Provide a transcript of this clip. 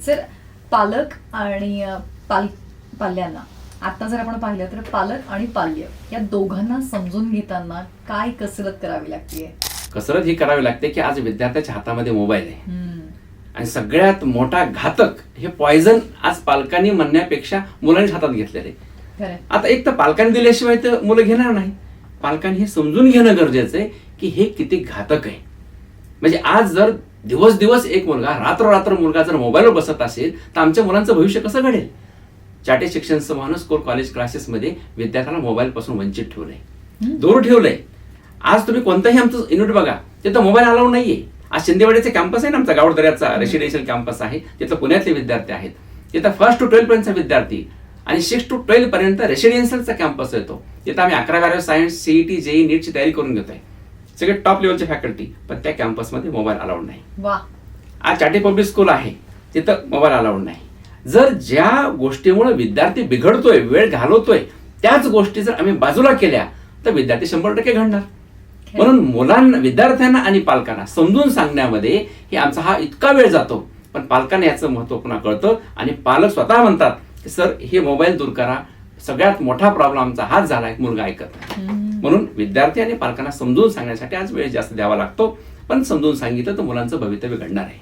Sir, पालक आणि पाल्यांना आता जर आपण पाहिलं तर पालक आणि पाल्य या दोघांना समजून घेताना काय कसरत करावी लागते? कसरत ही करावी लागते की आज विद्यार्थ्याच्या हातामध्ये मोबाईल आहे आणि सगळ्यात मोठा घातक हे पॉयझन आज पालकांनी म्हणण्यापेक्षा मुलांनी हातात घेतलेले. आता एक तर पालकांनी दिल्याशिवाय तर मुलं घेणार नाही. पालकांनी हे समजून घेणं गरजेचं आहे की हे किती घातक आहे. म्हणजे आज जर दिवस दिवस एक मुलगा रात्र मुलगा जर मोबाईलवर बसत असेल तर आमच्या मुलांचं भविष्य कसं घडेल? चाटे शिक्षण समूहानं स्कूल कॉलेज क्लासेसमध्ये विद्यार्थ्यांना मोबाईल पासून वंचित ठेवलंय, दूर ठेवलंय. आज तुम्ही कोणताही आमचं युनिट बघा, तिथं मोबाईल अलाउड नाहीये. आज शिंदेवाडीचे कॅम्पस आहे ना, आमचा गावदऱ्याचा रेसिडेन्शियल कॅम्पस आहे, तिथं पुण्यातले विद्यार्थी आहेत. तिथं 1st to 12 पर्यंतचा विद्यार्थी आणि 6 to 12 पर्यंत रेसिडेन्शियलचा कॅम्पस येतो. तिथं आम्ही 11-12 सायन्स, सीईटी, जेई, नीटची तयारी करून घेतोय. सगळे टॉप लेवलचे फॅकल्टी, पण त्या कॅम्पसमध्ये मोबाईल अलाउड नाही. आज चाटे पब्लिक स्कूल आहे, तिथं मोबाईल अलाउड नाही. जर ज्या गोष्टीमुळे विद्यार्थी बिघडतोय, वेळ घालवतोय, त्याच गोष्टी जर आम्ही बाजूला केल्या तर विद्यार्थी 100% घडणार. म्हणून मुलांना, विद्यार्थ्यांना आणि पालकांना समजून सांगण्यामध्ये हे आमचा हा इतका वेळ जातो, पण पालकांना याचं महत्व पुन्हा कळतं आणि पालक स्वतः म्हणतात की सर हे मोबाईल दूर करा, सगळ्यात मोठा प्रॉब्लेम आमचा हाच झाला, एक मुलगा ऐकत नाही. म्हणून विद्यार्थी आणि पालकांना समजून सांगण्यासाठी आज वेळ जास्त द्यावा लागतो, पण समजून सांगितलं तर मुलांचं भवितव्य घडणार आहे.